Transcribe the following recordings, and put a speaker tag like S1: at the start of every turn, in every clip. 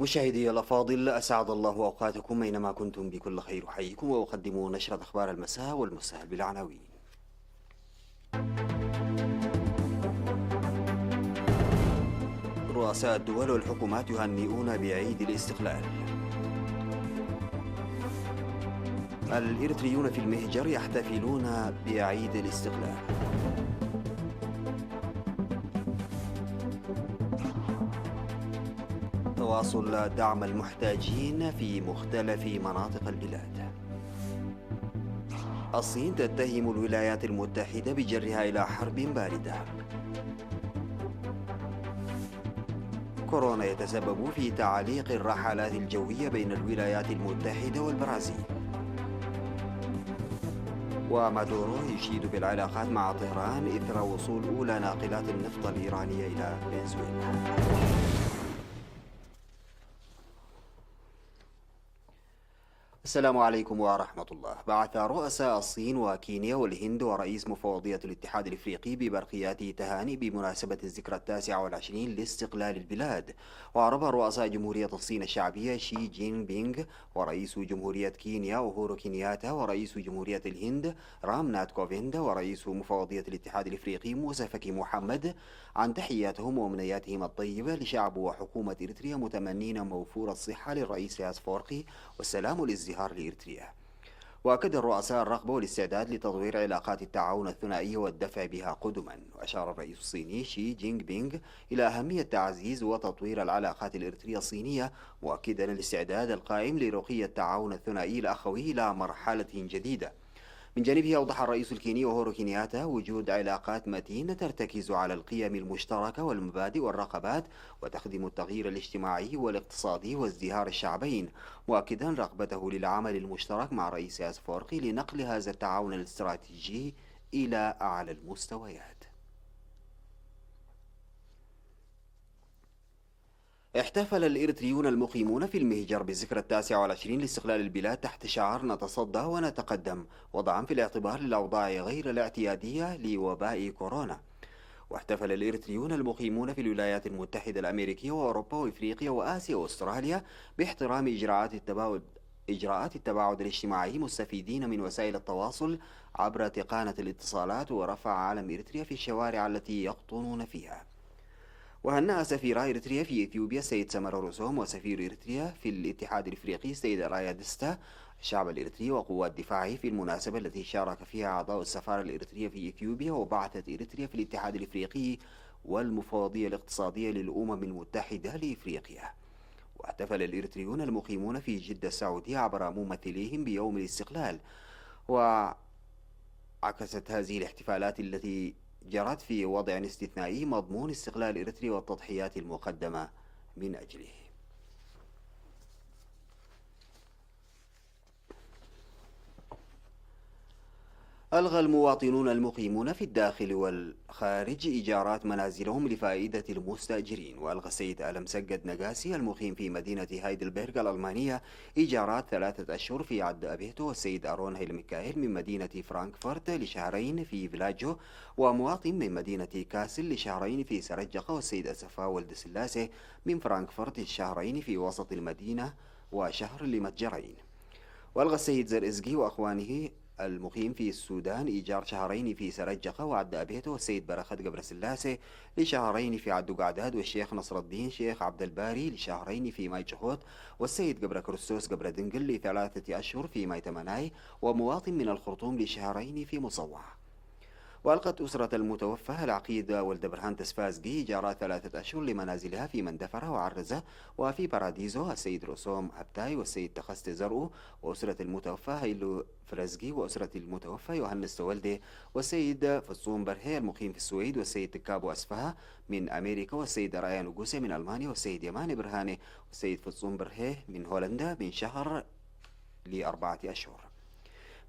S1: مشاهدي الأفاضل، أسعد الله أوقاتكم أينما كنتم بكل خير. أحييكم وأقدم نشرة أخبار المساء والمساء بالعناوين. رؤساء الدول والحكومات يهنئون بعيد الاستقلال. الإريتريون في المهجر يحتفلون بعيد الاستقلال. تواصل دعم المحتاجين في مختلف مناطق البلاد. الصين تتهم الولايات المتحدة بجرها إلى حرب باردة. كورونا يتسبب في تعليق الرحلات الجوية بين الولايات المتحدة والبرازيل. ومادورو يشيد بالعلاقات مع طهران إثر وصول أولى ناقلات النفط الإيرانية إلى فنزويلا. السلام عليكم ورحمة الله. بعث رؤساء الصين وكينيا والهند ورئيس مفوضية الاتحاد الإفريقي ببرقيات تهاني بمناسبة الذكرى 29 لاستقلال البلاد. وأعرب رؤساء جمهورية الصين الشعبية شي جين بينغ ورئيس جمهورية كينيا أوهورو كينياتا ورئيس جمهورية الهند رام نات كوفيند ورئيس مفوضية الاتحاد الإفريقي موسى فكي محمد عن تحياتهم وأمنياتهم الطيبة لشعب وحكومة إريتريا، متمنين موفور الصحة للرئيس أفورقي والسلام والازدهار لإريتريا. وأكد الرؤساء الرغبة والاستعداد لتطوير علاقات التعاون الثنائية والدفع بها قدما. وأشار الرئيس الصيني شي جينغ بينغ إلى أهمية تعزيز وتطوير العلاقات الإريترية الصينية، مؤكدا الاستعداد القائم لرقي التعاون الثنائي الأخوي إلى مرحلة جديدة. من جانبه أوضح الرئيس الكيني أوهورو كينياتا وجود علاقات متينة ترتكز على القيم المشتركة والمبادئ والرغبات وتخدم التغيير الاجتماعي والاقتصادي وازدهار الشعبين، مؤكدا رغبته للعمل المشترك مع رئيس أفورقي لنقل هذا التعاون الاستراتيجي إلى أعلى المستويات. احتفل الإريتريون المقيمون في المهجر بالذكرى 29 لاستقلال البلاد تحت شعار نتصدى ونتقدم، وضعا في الاعتبار للأوضاع غير الاعتيادية لوباء كورونا. واحتفل الإريتريون المقيمون في الولايات المتحدة الأمريكية وأوروبا وإفريقيا وآسيا وأستراليا باحترام إجراءات التباعد الاجتماعي، مستفيدين من وسائل التواصل عبر تقنية الاتصالات ورفع علم إريتريا في الشوارع التي يقطنون فيها. وهنأ سفير إريتريا في إثيوبيا السيد سمر رسوم وسفير إريتريا في الاتحاد الإفريقي السيد رايا ديستا الشعب الإريتري وقوات دفاعه في المناسبة التي شارك فيها أعضاء السفارة الإريترية في إثيوبيا وبعثة إريتريا في الاتحاد الإفريقي والمفوضية الاقتصادية للأمم المتحدة لإفريقيا. واحتفل الإريتريون المقيمون في جدة السعودية عبر ممثليهم بيوم الاستقلال. وعكست هذه الاحتفالات التي جرت في وضع استثنائي مضمون استقلال إريتريا والتضحيات المقدمة من أجله. ألغى المواطنون المقيمون في الداخل والخارج إيجارات منازلهم لفائدة المستأجرين. وألغى السيد ألم سجد نجاسي المقيم في مدينة هايدلبرغ الألمانية إيجارات 3 أشهر في عد أبيتو، والسيد أرون هيلميكائيل من مدينة فرانكفورت لشهرين في فيلاجو، ومواطن من مدينة كاسل لشهرين في سرجقة، والسيد أسفا ولد سلاسة من فرانكفورت لشهرين في وسط المدينة وشهر لمتجرين. وألغى السيد زرزقي وأخوانه المقيم في السودان إيجار شهرين في سرجقة وعد أبيته، والسيد برخت قبر سلاسة لشهرين في عدو قعداد، والشيخ نصر الدين شيخ عبد الباري لشهرين في ماي جهوت، والسيد قبر كرستوس قبر دنقل ل3 أشهر في ماي تمناي، ومواطن من الخرطوم لشهرين في مصوع. وألقت أسرة المتوفى العقيد ولد برهان تسفازقي إيجارات 3 أشهر لمنازلها في مندفرة وعرزة وفي باراديزو، السيد رسوم هبتاي والسيد تخست زرقو، وأسرة المتوفى هيلو فرزقي، وأسرة المتوفى يوهنس تولدي، والسيد فصوم برهي المقيم في السويد، والسيد تكابو أسفها من أمريكا، والسيد رايان وقوسي من ألمانيا، والسيد يمان برهاني، والسيد فصوم برهي من هولندا من شهر ل4 أشهر.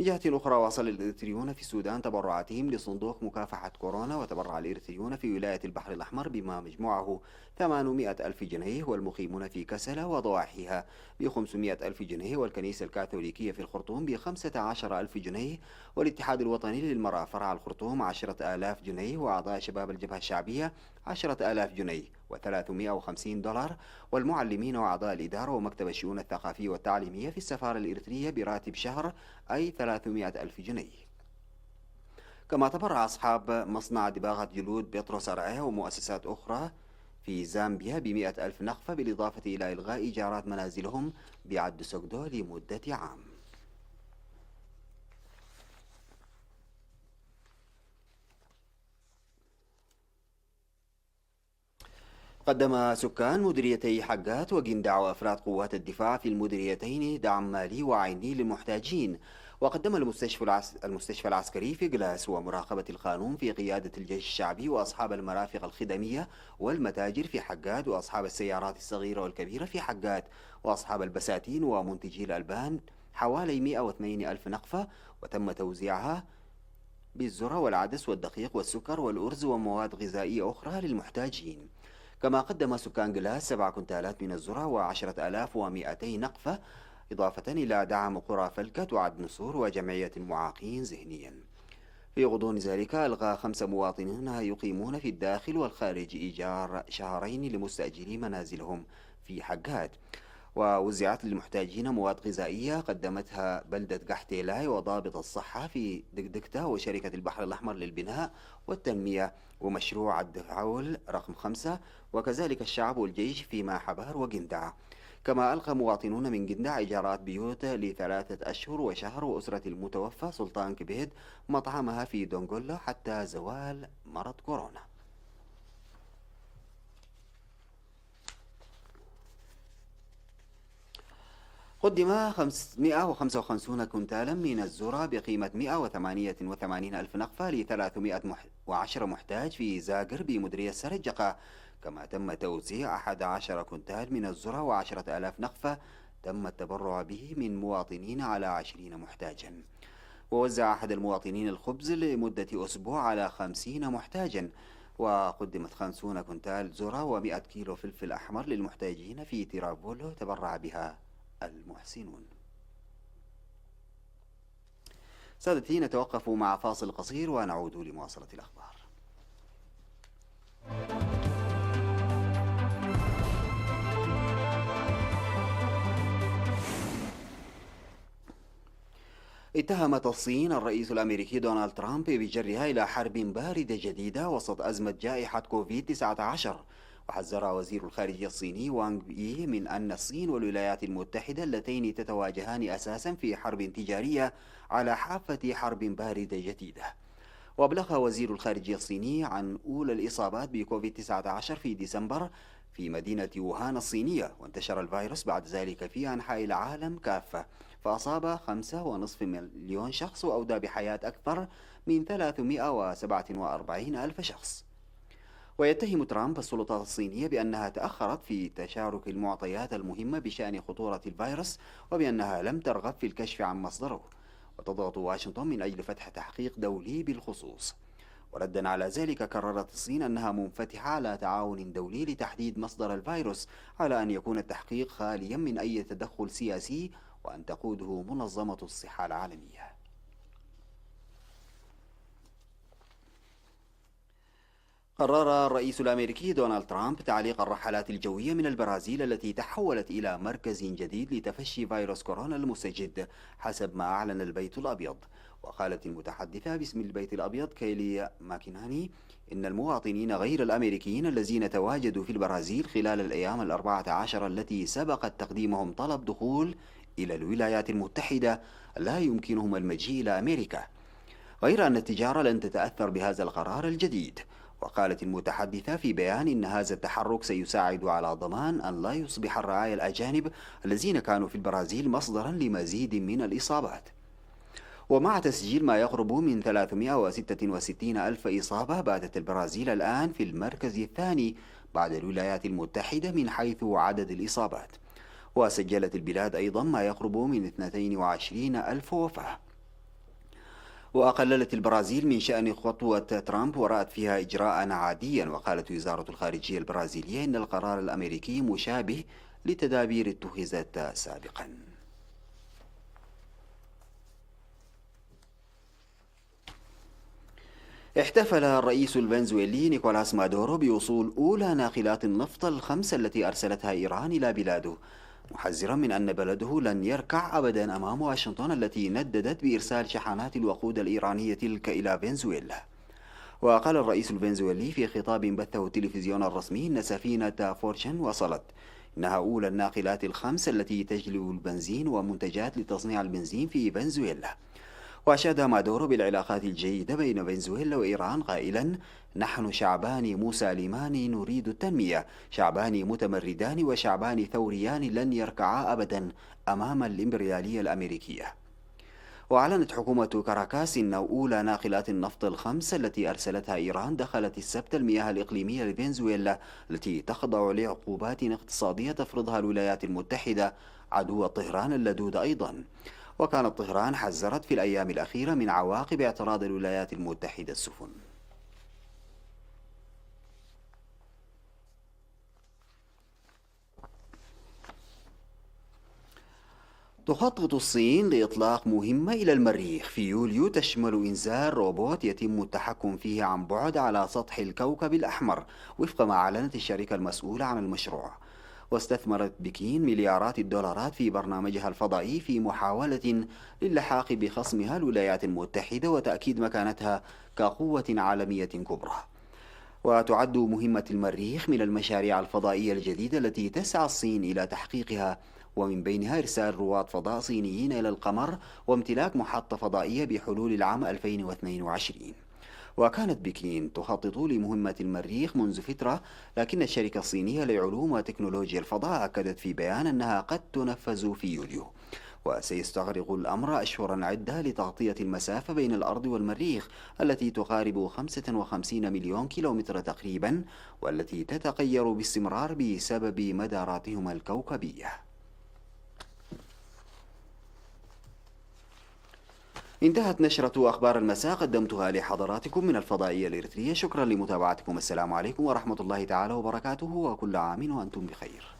S1: من جهة أخرى، واصل الإريتريون في السودان تبرعاتهم لصندوق مكافحة كورونا. وتبرع الإريتريون في ولاية البحر الأحمر بما مجموعه 800 ألف جنيه، والمقيمون في كسلة وضواحيها ب500 ألف جنيه، والكنيسة الكاثوليكية في الخرطوم ب15 ألف جنيه، والاتحاد الوطني للمرأة فرع الخرطوم 10 آلاف جنيه، وأعضاء شباب الجبهة الشعبية 10 آلاف جنيه، $350، والمعلمين وأعضاء الإدارة ومكتب الشؤون الثقافية والتعليمية في السفارة الإريترية براتب شهر أي 300 ألف جنيه. كما تبرع أصحاب مصنع دباغة جلود بطرس أرعية ومؤسسات أخرى في زامبيا ب100 ألف نقفة، بالإضافة إلى إلغاء إيجارات منازلهم بعد سوكدو لمدة عام. قدم سكان مديريتي حقات وجندع وأفراد قوات الدفاع في المديريتين دعم مالي وعيني للمحتاجين. وقدم المستشفى العسكري في جلاس ومراقبة القانون في قيادة الجيش الشعبي وأصحاب المرافق الخدمية والمتاجر في حقات وأصحاب السيارات الصغيرة والكبيرة في حقات وأصحاب البساتين ومنتجي الألبان حوالي 102 ألف نقفة، وتم توزيعها بالذرة والعدس والدقيق والسكر والأرز ومواد غذائية أخرى للمحتاجين. كما قدم سكان جلاس 7 كنتالات من الذرة و10,200 نقفة، إضافة إلى دعم قرى فلكة وعد نسور وجمعية المعاقين ذهنيا. في غضون ذلك ألغى 5 مواطنين يقيمون في الداخل والخارج إيجار شهرين لمستأجري منازلهم في حقات. ووزعت للمحتاجين مواد غذائية قدمتها بلدة قحتيلاي وضابط الصحة في دقدقتة وشركة البحر الأحمر للبناء والتنمية ومشروع الدفعول رقم 5، وكذلك الشعب والجيش في ماحبار وجندع. كما ألقى مواطنون من جندع إيجارات بيوت ل3 أشهر وشهر وأسرة المتوفى سلطان كبيد مطعمها في دونغولو حتى زوال مرض كورونا. قدم 555 كنتالا من الذرة بقيمة 188 ألف نقفة ل 310 محتاج في زاجر بمديرية سرجقة. كما تم توزيع 11 كنتال من الذرة و10 ألاف نقفة تم التبرع به من مواطنين على 20 محتاجا. ووزع أحد المواطنين الخبز لمدة أسبوع على 50 محتاجا. وقدمت 50 كنتال ذرة و100 كيلو فلفل أحمر للمحتاجين في تيرافولو تبرع بها المحسنون. سادتي، نتوقف مع فاصل قصير ونعود لمواصلة الأخبار. اتهمت الصين الرئيس الأمريكي دونالد ترامب بجرها إلى حرب باردة جديدة وسط أزمة جائحة كوفيد-19. وحذر وزير الخارجية الصيني وانغ يي من أن الصين والولايات المتحدة اللتين تتواجهان أساسا في حرب تجارية على حافة حرب باردة جديدة. وأبلغ وزير الخارجية الصيني عن أولى الإصابات بكوفيد-19 في ديسمبر في مدينة ووهان الصينية، وانتشر الفيروس بعد ذلك في أنحاء العالم كافة، فأصاب 5.5 مليون شخص وأودى بحياة أكثر من 347 ألف شخص. ويتهم ترامب السلطات الصينية بأنها تأخرت في تشارك المعطيات المهمة بشأن خطورة الفيروس وبأنها لم ترغب في الكشف عن مصدره، وتضغط واشنطن من أجل فتح تحقيق دولي بالخصوص. وردا على ذلك كررت الصين أنها منفتحة على تعاون دولي لتحديد مصدر الفيروس، على أن يكون التحقيق خاليا من أي تدخل سياسي وأن تقوده منظمة الصحة العالمية. قرر الرئيس الأمريكي دونالد ترامب تعليق الرحلات الجوية من البرازيل التي تحولت إلى مركز جديد لتفشي فيروس كورونا المستجد حسب ما أعلن البيت الأبيض. وقالت المتحدثة باسم البيت الأبيض كيلي ماكيناني إن المواطنين غير الأمريكيين الذين تواجدوا في البرازيل خلال الأيام 14 التي سبقت تقديمهم طلب دخول إلى الولايات المتحدة لا يمكنهم المجيء إلى أمريكا، غير أن التجارة لن تتأثر بهذا القرار الجديد. وقالت المتحدثة في بيان إن هذا التحرك سيساعد على ضمان أن لا يصبح الرعايا الأجانب الذين كانوا في البرازيل مصدرا لمزيد من الإصابات. ومع تسجيل ما يقرب من 366 ألف إصابة، باتت البرازيل الآن في المركز الثاني بعد الولايات المتحدة من حيث عدد الإصابات. وسجلت البلاد أيضا ما يقرب من 22 ألف وفاة. وقللت البرازيل من شأن خطوة ترامب ورأت فيها إجراء عاديا. وقالت وزارة الخارجية البرازيلية إن القرار الأمريكي مشابه لتدابير اتخذت سابقا. احتفل الرئيس الفنزويلي نيكولاس مادورو بوصول أولى ناقلات النفط الخمس التي أرسلتها إيران إلى بلاده، محذرا من أن بلده لن يركع أبدا أمام واشنطن التي نددت بإرسال شحنات الوقود الإيرانية تلك إلى فنزويلا. وقال الرئيس الفنزويلي في خطاب بثه التلفزيون الرسمي إن سفينة فورشن وصلت، إنها أولى الناقلات الخمس التي تجلب البنزين ومنتجات لتصنيع البنزين في فنزويلا. وأشاد مادورو بالعلاقات الجيدة بين فنزويلا وإيران قائلا: نحن شعبان مسالمان نريد التنمية، شعبان متمردان وشعبان ثوريان لن يركعا أبدا أمام الإمبريالية الأمريكية. وأعلنت حكومة كاراكاس إن أولى ناقلات النفط الخمس التي أرسلتها إيران دخلت السبت المياه الإقليمية لفنزويلا التي تخضع لعقوبات اقتصادية تفرضها الولايات المتحدة، عدو طهران اللدود أيضا. وكانت طهران حذرت في الأيام الأخيرة من عواقب اعتراض الولايات المتحدة السفن. تخطط الصين لإطلاق مهمة إلى المريخ في يوليو تشمل إنزال روبوت يتم التحكم فيه عن بعد على سطح الكوكب الأحمر، وفق ما أعلنت الشركة المسؤولة عن المشروع. واستثمرت بكين مليارات الدولارات في برنامجها الفضائي في محاولة للحاق بخصمها الولايات المتحدة وتأكيد مكانتها كقوة عالمية كبرى. وتعد مهمة المريخ من المشاريع الفضائية الجديدة التي تسعى الصين إلى تحقيقها، ومن بينها إرسال رواد فضاء صينيين إلى القمر وامتلاك محطة فضائية بحلول العام 2022. وكانت بكين تخطط لمهمة المريخ منذ فترة، لكن الشركة الصينية لعلوم وتكنولوجيا الفضاء أكدت في بيان أنها قد تنفذ في يوليو، وسيستغرق الأمر أشهرا عدة لتغطية المسافة بين الأرض والمريخ التي تقارب 55 مليون كيلومتر تقريبا، والتي تتغير باستمرار بسبب مداراتهما الكوكبية. انتهت نشرة أخبار المساء قدمتها لحضراتكم من الفضائية الإريترية. شكرا لمتابعتكم. السلام عليكم ورحمة الله تعالى وبركاته، وكل عام وأنتم بخير.